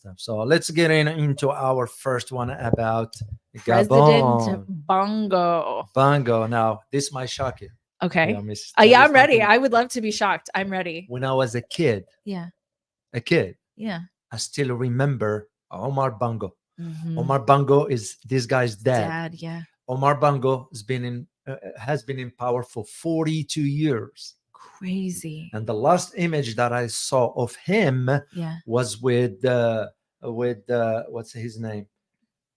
stuff. So let's get into our first one about President Gabon. Bongo. Bongo. Now, this might shock you. Okay. Yeah, Miss, Yeah, tell you I'm ready. something. I would love to be shocked. I'm ready. When I was a kid, Yeah. Yeah. I still remember Omar Bongo. Mhm. Omar Bongo is this guy's dad. Dad, yeah. Omar Bongo has been in power for 42 years. Crazy. And the last image that I saw of him Yeah. was with what's his name?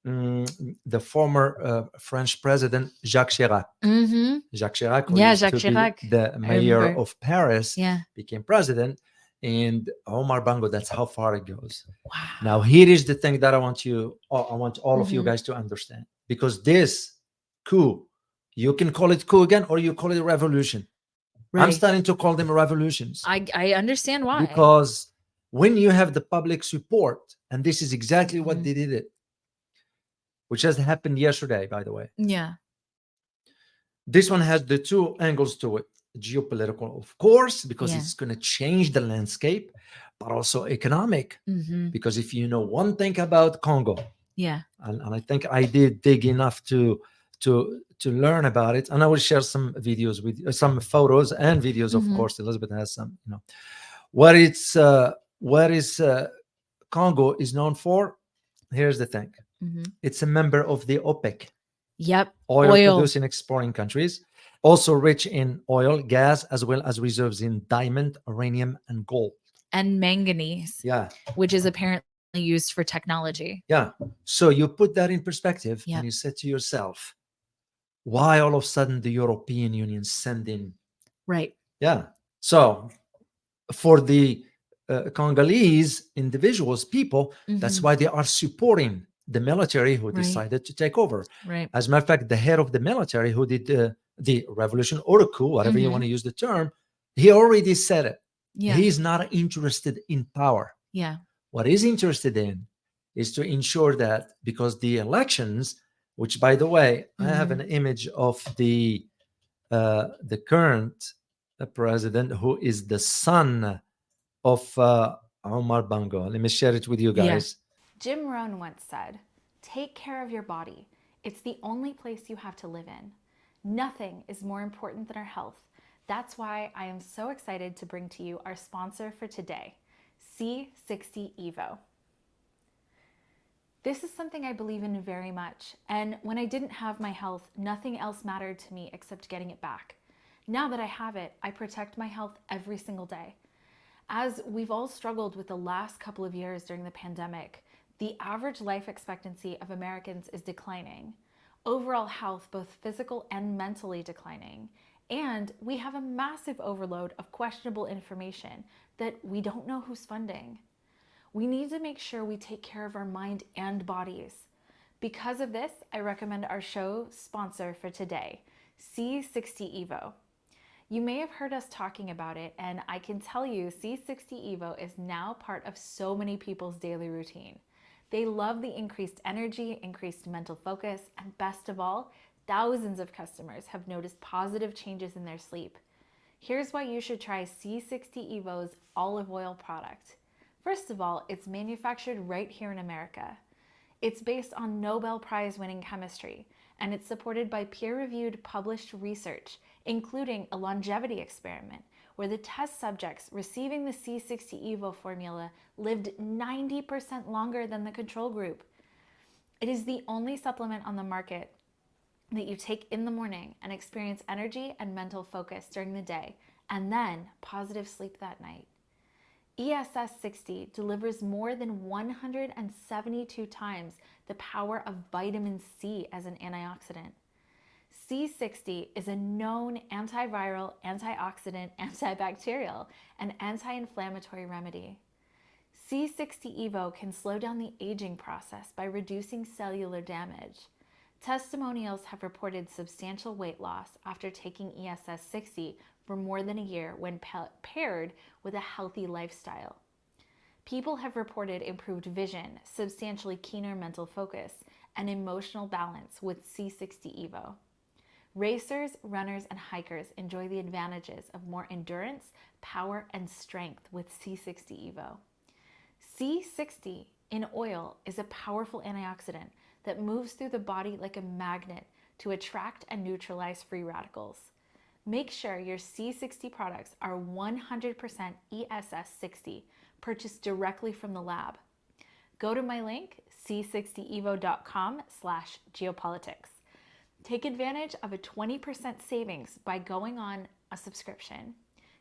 The former French president Jacques Chirac. Mm-hmm. Jacques Chirac, who Yeah, used Jacques to Chirac. be the I mayor remember. of Paris, Yeah. became president, and Omar Bongo. That's how far it goes. Wow. Now, here is the thing that I want all of you Mhm. guys to understand, because this coup, you can call it coup again, or you call it revolution. I'm Right. starting to call them revolutions I understand why. because when you have the public support, and this is exactly what Mhm. they did it, which has happened yesterday, by the way. Yeah. This one has the two angles to it: geopolitical, of course, because Yeah. it's going to change the landscape, but also economic. Mm-hmm. Because if you know one thing about Congo, Yeah. and I think I did dig enough to learn about it, and I will share some videos with you, some photos and videos. Of Mhm. course, Elizabeth has some. What is Congo is known for. Here's the thing: Mm-hmm. it's a member of the OPEC, Yep. oil producing exporting countries, also rich in oil, gas, as well as reserves in diamond, uranium, and gold. And manganese. Yeah. Which is apparently used for technology. Yeah. So you put that in perspective, Yep. and you said to yourself, why all of a sudden the European Union send in? Right. Yeah. So for the Congolese individuals, people, that's Mhm. why they are supporting the military who Right. decided to take over. Right. As a matter of fact, the head of the military who did the revolution or the coup, whatever you want to use the term, he already said it. Yeah. He's not interested in power. Yeah. What he's interested in is to ensure that, because the elections, which, by the way, I have an image of the current president, who is the son of Omar Bongo. Let me share it with you Yeah. guys. Jim Rohn once said, "Take care of your body. It's the only place you have to live in. Nothing is more important than our health. That's why I am so excited to bring to you our sponsor for today, C60 Evo. This is something I believe in very much, and when I didn't have my health, nothing else mattered to me except getting it back. Now that I have it, I protect my health every single day. As we've all struggled with the last couple of years during the pandemic, the average life expectancy of Americans is declining. Overall health, both physical and mentally, declining. And we have a massive overload of questionable information that we don't know who's funding. We need to make sure we take care of our mind and bodies. Because of this, I recommend our show sponsor for today, C60 Evo. You may have heard us talking about it, and I can tell you C60 Evo is now part of so many people's daily routine. They love the increased energy, increased mental focus, and best of all, thousands of customers have noticed positive changes in their sleep. Here's why you should try C60 Evo's olive oil product. First of all, it's manufactured right here in America. It's based on Nobel Prize winning chemistry, and it's supported by peer-reviewed published research, including a longevity experiment where the test subjects receiving the C60 Evo formula lived 90% longer than the control group. It is the only supplement on the market that you take in the morning and experience energy and mental focus during the day, and then positive sleep that night. ESS 60 delivers more than 172 times the power of vitamin C as an antioxidant. C60 is a known antiviral, antioxidant, antibacterial, and anti-inflammatory remedy. C60 Evo can slow down the aging process by reducing cellular damage. Testimonials have reported substantial weight loss after taking ESS 60 for more than a year when paired with a healthy lifestyle. People have reported improved vision, substantially keener mental focus, and emotional balance with C60 Evo. Racers, runners, and hikers enjoy the advantages of more endurance, power, and strength with C60 Evo. C60 in oil is a powerful antioxidant that moves through the body like a magnet to attract and neutralize free radicals. Make sure your C60 products are 100% ESS 60, purchased directly from the lab. Go to my link, c60evo.com/geopolitics. Take advantage of a 20% savings by going on a subscription.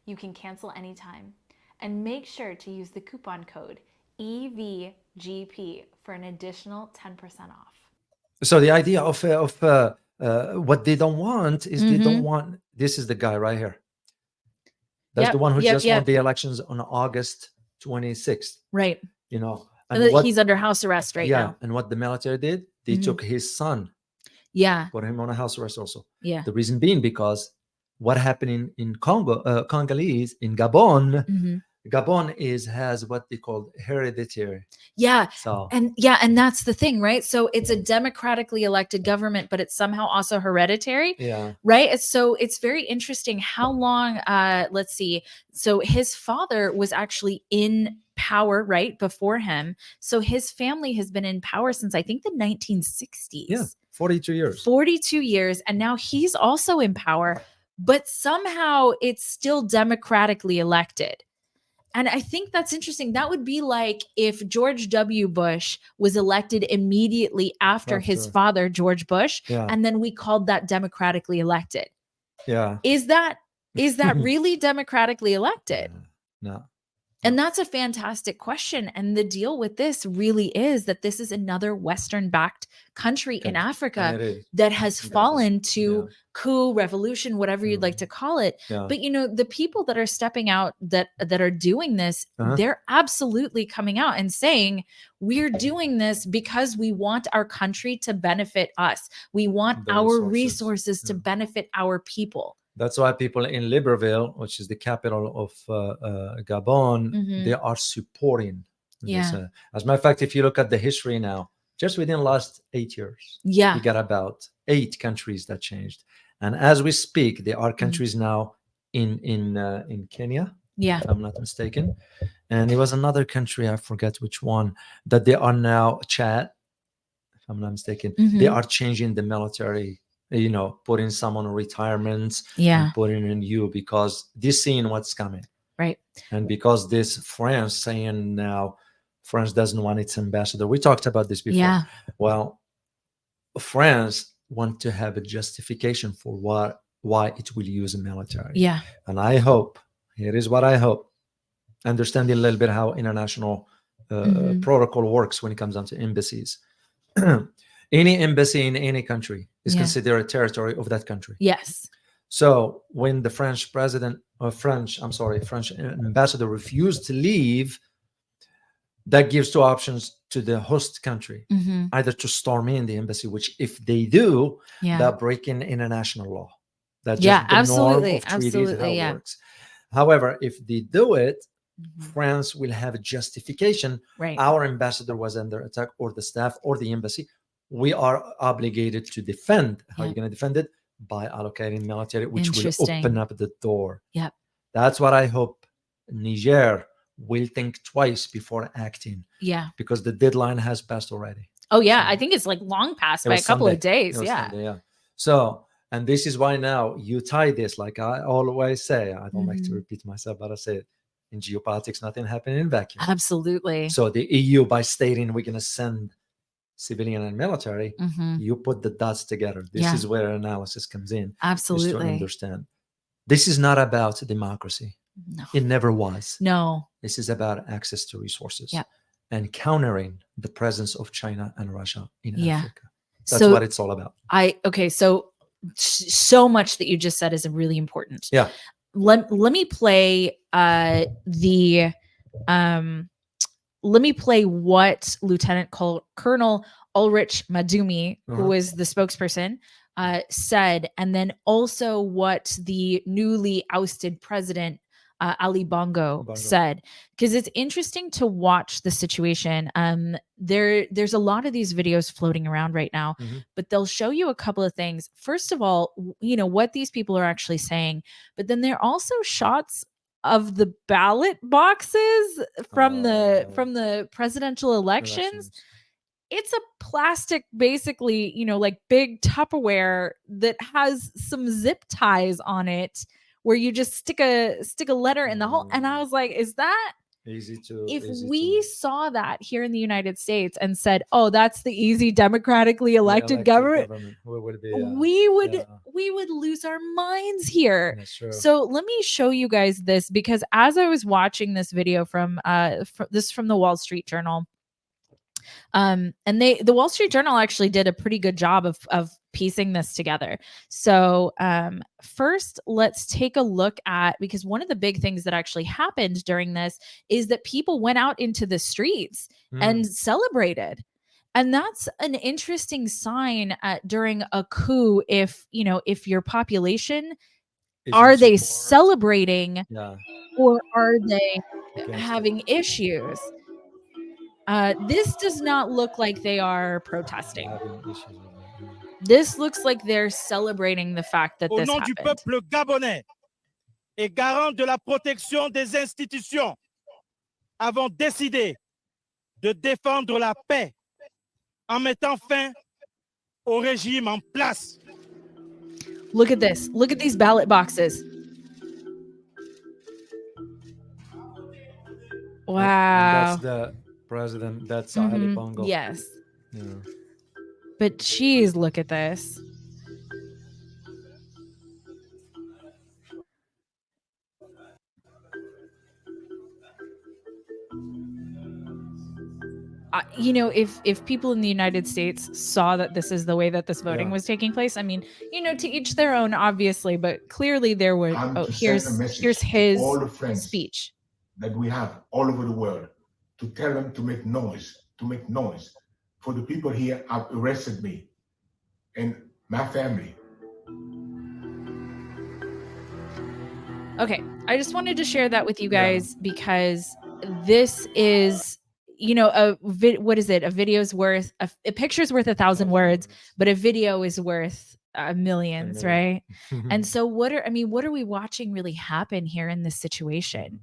You can cancel anytime. And make sure to use the coupon code EVGP for an additional 10% off. So the idea of what they don't want is they don't Mhm. want. This is the guy right here. That's Yep, the one who yep, just yep. won the elections on August 26th. Right. You know, And and what he's under house arrest right now. and what the military did, they Mhm. took his son, Yeah. put him on a house arrest also. Yeah. The reason being because what happened in Congo, Congolese in Gabon, Mhm. Gabon has what they call hereditary. Yeah. So And that's the thing, right? So it's a democratically elected government, but it's somehow also hereditary, yeah, right? So it's very interesting how long, let's see. So his father was actually in power right before him. So his family has been in power since I think the 1960s. yeah, 42 years. 42 years. And now he's also in power, but somehow it's still democratically elected. And I think that's interesting. That would be like if George W. Bush was elected immediately after his After. father, George Bush, Yeah, and then we called that democratically elected. yeah. Is that really democratically elected? No. And that's a fantastic question. And the deal with this really is that this is another Western-backed country in And Africa it is. that has Gabon. fallen to Yeah. coup, revolution, whatever you'd like to call it. Yeah. But the people that are stepping out that are doing this, Uh-huh. they're absolutely coming out and saying, we're doing this because we want our country to benefit us. We want The our resources. resources to benefit our people. That's why people in Libreville, which is the capital of Gabon, Mhm. they are supporting this. Yeah. As a matter of fact, if you look at the history now, just within the last 8 years, Yeah. we got about 8 countries that changed. And as we speak, there are countries now in Kenya, Yeah. if I'm not mistaken. And there was another country, I forget which one, that they are now Chad, if I'm not mistaken. They Mhm. are changing the military, putting some on retirements Yeah. and putting in you because they're seeing what's coming. Right. And because this France saying now France doesn't want its ambassador. We talked about this before. Yeah. Well, France want to have a justification for why it will use a military. Yeah. And I hope, here is what I hope, understanding a little bit how international protocol works when it comes down to embassies. Any embassy in any country is considered a territory of that country. Yes. So when the French ambassador refused to leave, that gives 2 options to the host country, either to storm in the embassy, which if they do, they're breaking international law. That's just the norm of treaties, how it works. However, if they do it, France will have a justification. Right. Our ambassador was under attack, or the staff, or the embassy. We are obligated to defend. How are you going to defend it? By allocating military, which will open up the door. Yep. That's what I hope Niger will think twice before acting. Yeah. Because the deadline has passed already. Oh, yeah. I think it's like long past by a couple of days. Yeah. Sunday, yeah. So, and this is why now you tie this, like I always say, I don't like to repeat myself, but I say it. In geopolitics, nothing happened in vacuum. Absolutely. So the EU, by stating we're going to send civilian and military, you put the dots together. This is where analysis comes in. Absolutely. Is to understand. This is not about democracy. No. It never was. No. This is about access to resources and countering the presence of China and Russia in Africa. That's what it's all about. So much that you just said is really important. Yeah. Let me play what Lieutenant Colonel Ulrich Madumi, who is the spokesperson, said, and then also what the newly ousted president Ali Bongo said, because it's interesting to watch the situation. There's a lot of these videos floating around right now, but they'll show you a couple of things. First of all, what these people are actually saying, but then there are also shots of the ballot boxes from the presidential elections. It's a plastic, basically, like big Tupperware that has some zip ties on it where you just stick a letter in the hole. And I was like, is that if we saw that here in the United States and said, oh, that's the easy democratically elected government, we would lose our minds here. So let me show you guys this, because as I was watching this video from the Wall Street Journal, and the Wall Street Journal actually did a pretty good job of piecing this together. So first, let's take a look at, because one of the big things that actually happened during this is that people went out into the streets and celebrated. And that's an interesting sign during a coup. If your population, are they celebrating or are they having issues? This does not look like they are protesting. This looks like they're celebrating the fact that this happened. Au nom du peuple gabonais et garant de la protection des institutions, avons décidé de défendre la paix en mettant fin au régime en place. Look at this. Look at these ballot boxes. Wow. And that's the president. That's Ali Bongo. Yes. Yeah. But geez, look at this. If people in the United States saw that this is the way that this voting was taking place, I mean, to each their own, obviously, but clearly there would. Oh, here's his speech that we have all over the world, to tell them to make noise, for the people here have arrested me and my family. Okay, I just wanted to share that with you guys because this is, what is it? A video's worth, a picture's worth 1,000 words, but a video is worth millions, right? And so what are we watching really happen here in this situation,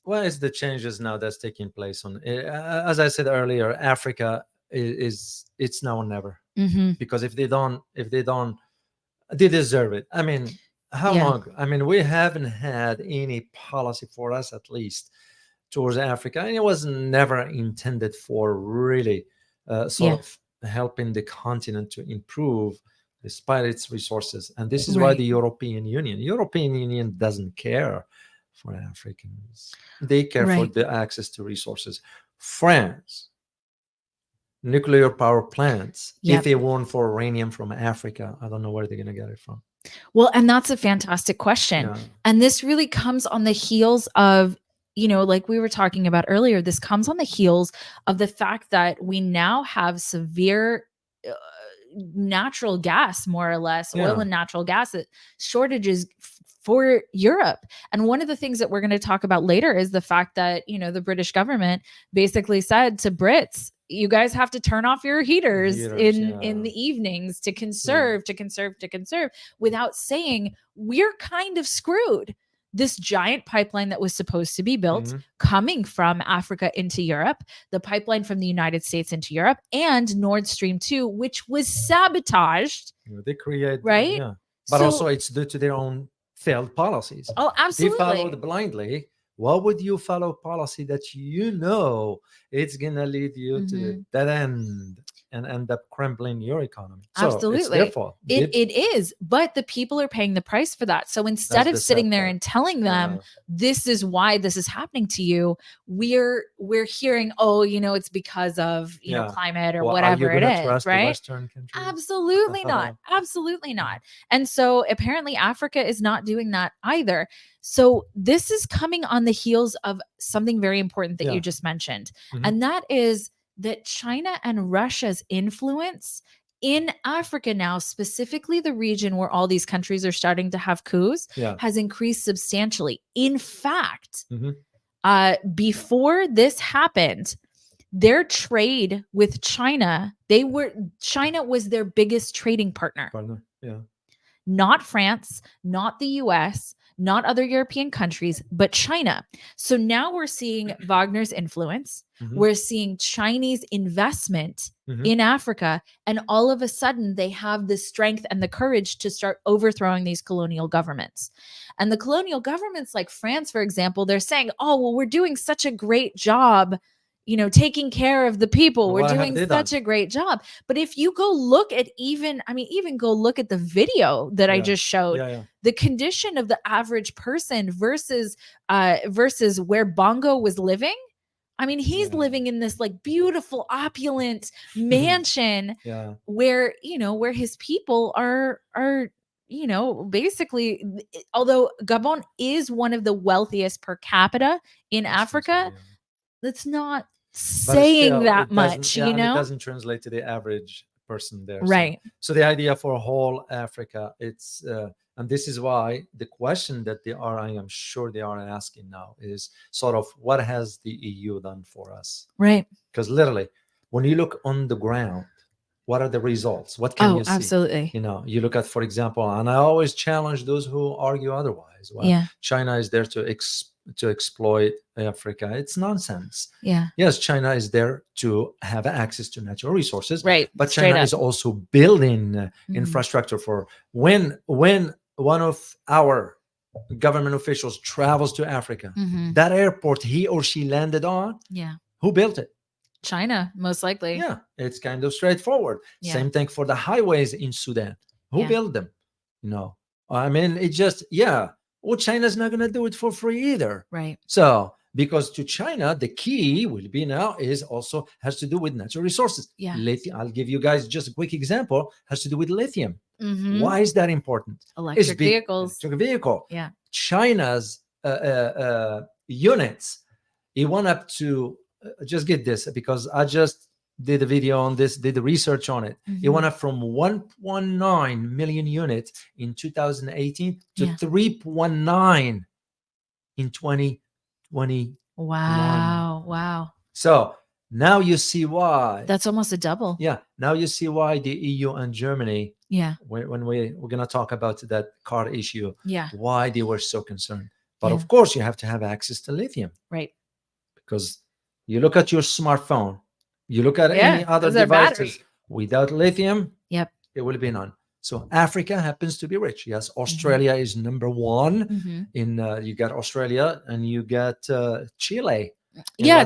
Well, it's the changes now that's taking place as I said earlier, Africa it's now or never. Because if they don't, they deserve it. I mean, how long? I mean, we haven't had any policy for us, at least, towards Africa, and it was never intended for really sort of helping the continent to improve despite its resources. And this is why the European Union doesn't care for Africans. They care for the access to resources. France, nuclear power plants. If they want for uranium from Africa, I don't know where they're going to get it from. Well, and that's a fantastic question. And this really comes on the heels of, like we were talking about earlier, this comes on the heels of the fact that we now have severe natural gas, more or less, oil and natural gas shortages for Europe. And one of the things that we're going to talk about later is the fact that, the British government basically said to Brits, you guys have to turn off your heaters in the evenings to conserve, without saying we're kind of screwed. This giant pipeline that was supposed to be built coming from Africa into Europe, the pipeline from the United States into Europe, and Nord Stream 2, which was sabotaged. They create, right? But also it's due to their own failed policies. Oh, absolutely. They followed blindly. Why would you follow policy that it's going to lead you to the dead end and end up crumbling your economy? So absolutely. It's their fault. It is, but the people are paying the price for that. So instead of sitting there and telling them, this is why this is happening to you, we're hearing, it's because of, climate or whatever it is, right? Absolutely not. Absolutely not. And so apparently Africa is not doing that either. So this is coming on the heels of something very important that you just mentioned. And that is that China and Russia's influence in Africa now, specifically the region where all these countries are starting to have coups, has increased substantially. In fact, before this happened, their trade with China, China was their biggest trading partner. Not France, not the US, not other European countries, but China. So now we're seeing Wagner's influence. We're seeing Chinese investment in Africa. And all of a sudden, they have the strength and the courage to start overthrowing these colonial governments. And the colonial governments like France, for example, they're saying, oh, well, we're doing such a great job, taking care of the people. We're doing such a great job. But if you go look at even go look at the video that I just showed, the condition of the average person versus where Bongo was living. I mean, he's living in this like beautiful, opulent mansion where his people are basically, although Gabon is one of the wealthiest per capita in Africa, that's not saying that much, it doesn't translate to the average person there. Right. So the idea for whole Africa, it's and this is why the question that I am sure they are asking now is sort of, what has the EU done for us? Right. Because literally, when you look on the ground, what are the results? What can you see? Absolutely. You look at, for example, and I always challenge those who argue otherwise. Well, China is there to exploit Africa. It's nonsense. Yeah. Yes, China is there to have access to natural resources. Right. But China is also building infrastructure for when one of our government officials travels to Africa, that airport he or she landed on, who built it? China, most likely. Yeah, it's kind of straightforward. Same thing for the highways in Sudan. Who built them? I mean, it just, well, China's not going to do it for free either. Right. So, because to China, the key will be now has to do with natural resources. Yeah. Lithium, I'll give you guys just a quick example, has to do with lithium. Why is that important? Electric vehicles. Electric vehicle. Yeah. China's units, it went up to, just get this, because I just did a video on this, did the research on it. It went up from 1.9 million units in 2018 to 3.9 in 2020. Wow. So now you see why. That's almost a double. Yeah. Now you see why the EU and Germany, when we're going to talk about that car issue, why they were so concerned. But of course, you have to have access to lithium. Right. Because you look at your smartphone, you look at any other devices, without lithium, it will be none. So Africa happens to be rich. Yes, Australia is number one. You got Australia and you got Chile.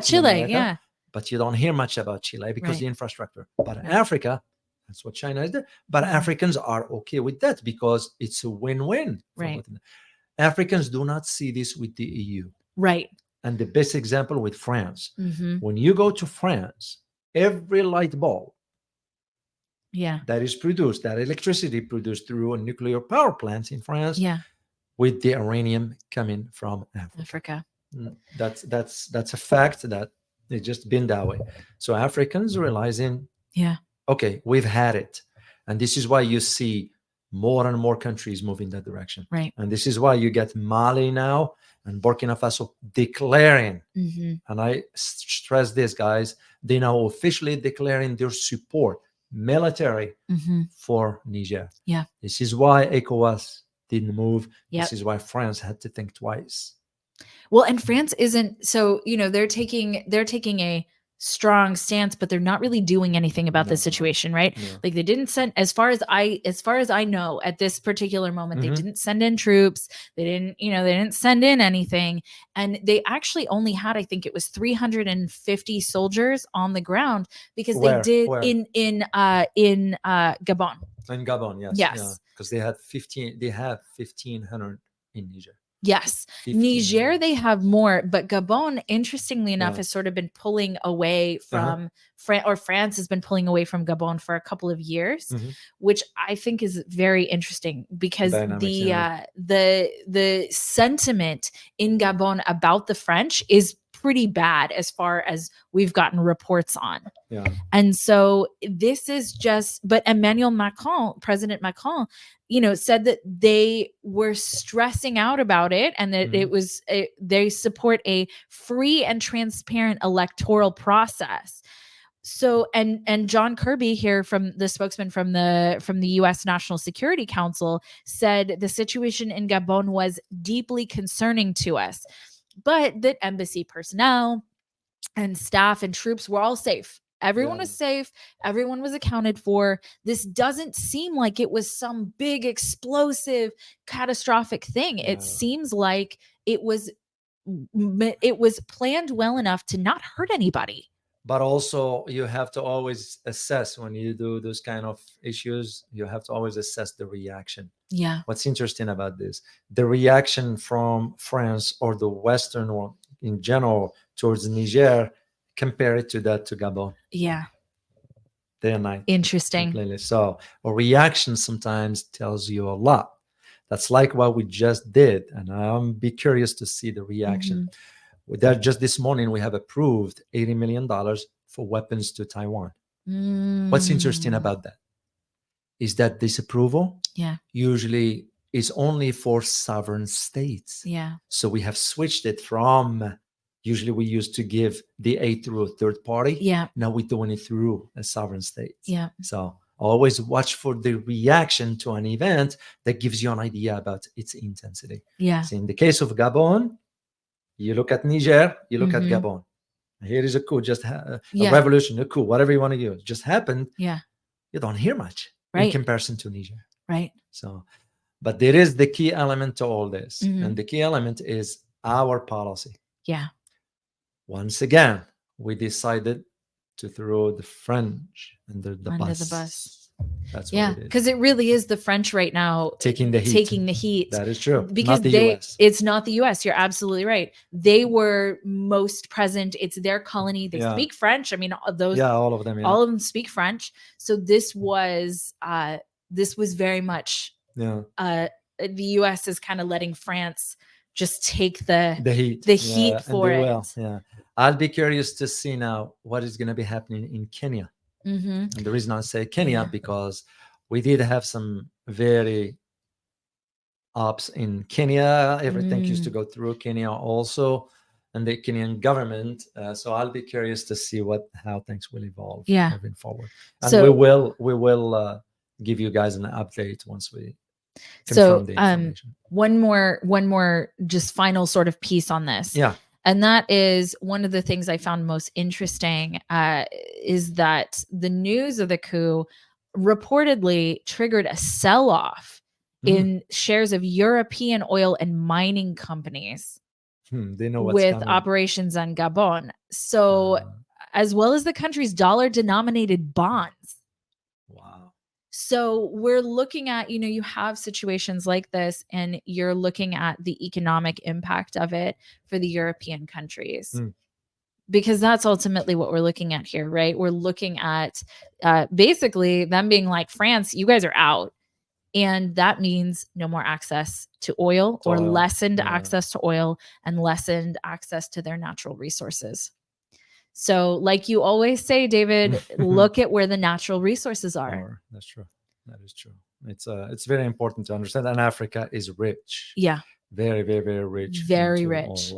Chile. Yeah. But you don't hear much about Chile because the infrastructure. But Africa, that's what China is there. But Africans are okay with that because it's a win-win. Right. Africans do not see this with the EU. Right. And the best example with France. When you go to France, every light bulb that is produced, that electricity produced through a nuclear power plants in France, with the uranium coming from Africa. That's a fact that it's just been that way. So Africans realizing, okay, we've had it. And this is why you see more and more countries move in that direction. Right. And this is why you get Mali now and Burkina Faso declaring, and I stress this, guys, they now officially declaring their support, military, for Niger. Yeah. This is why ECOWAS didn't move. This is why France had to think twice. Well, and France isn't, so, they're taking a strong stance, but they're not really doing anything about this situation, right? Like they didn't send, as far as I know at this particular moment, they didn't send in troops. They didn't send in anything. And they actually only had, I think it was 350 soldiers on the ground because Where? they did Where? in Gabon. In Gabon, yes. Yes. Because they have 1,500 in Niger. Yes. Niger, they have more, but Gabon, interestingly enough, has sort of been pulling away from France has been pulling away from Gabon for a couple of years, which I think is very interesting because the sentiment in Gabon about the French is pretty bad as far as we've gotten reports on. Yeah. And so this is just, but Emmanuel Macron, President Macron, said that they were stressing out about it and that they support a free and transparent electoral process. So and John Kirby here, from the spokesman from the US National Security Council, said the situation in Gabon was deeply concerning to us, but that embassy personnel and staff and troops were all safe. Everyone was safe. Everyone was accounted for. This doesn't seem like it was some big explosive catastrophic thing. It seems like it was planned well enough to not hurt anybody. But also, you have to always assess when you do those kind of issues, you have to always assess the reaction. Yeah. What's interesting about this, the reaction from France or the Western world in general towards Niger, compare it to that to Gabon. Yeah. Day and night. Interesting. Completely. So a reaction sometimes tells you a lot. That's like what we just did. And I'm be curious to see the reaction. With that, just this morning, we have approved $80 million for weapons to Taiwan. What's interesting about that is that this approval usually is only for sovereign states. Yeah. So we have switched it from, usually we used to give the aid through a third party. Yeah. Now we're doing it through a sovereign state. Yeah. So always watch for the reaction to an event that gives you an idea about its intensity. Yeah. So in the case of Gabon, you look at Niger, you look at Gabon. Here is a coup, just a revolution, a coup, whatever you want to use, just happened. Yeah. You don't hear much in comparison to Niger. Right. So, but there is the key element to all this. And the key element is our policy. Yeah. Once again, we decided to throw the French under the bus. That's what it is. Because it really is the French right now taking the heat. That is true. Because not the US. It's not the US. You're absolutely right. They were most present. It's their colony. They speak French. I mean, all of them. All of them speak French. So this was very much the US is kind of letting France just take the heat for it. Yeah. I'll be curious to see now what is going to be happening in Kenya. And the reason I say Kenya, because we did have some very ups in Kenya. Everything used to go through Kenya also, and the Kenyan government. So I'll be curious to see how things will evolve moving forward. And so, we will give you guys an update once we confirm the information. One more just final sort of piece on this. Yeah. And that is one of the things I found most interesting is that the news of the coup reportedly triggered a sell-off in shares of European oil and mining companies they know what's with coming. Operations on Gabon. So as well as the country's dollar-denominated bonds. Wow. So we're looking at, you have situations like this, and you're looking at the economic impact of it for the European countries, because that's ultimately what we're looking at here, right? We're looking at basically them being like, France, you guys are out. And that means no more access to oil or lessened access to oil and lessened access to their natural resources. So like you always say, David, look at where the natural resources are. That's true. That is true. It's very important to understand. And Africa is rich. Yeah. Very, very, very rich. Very rich.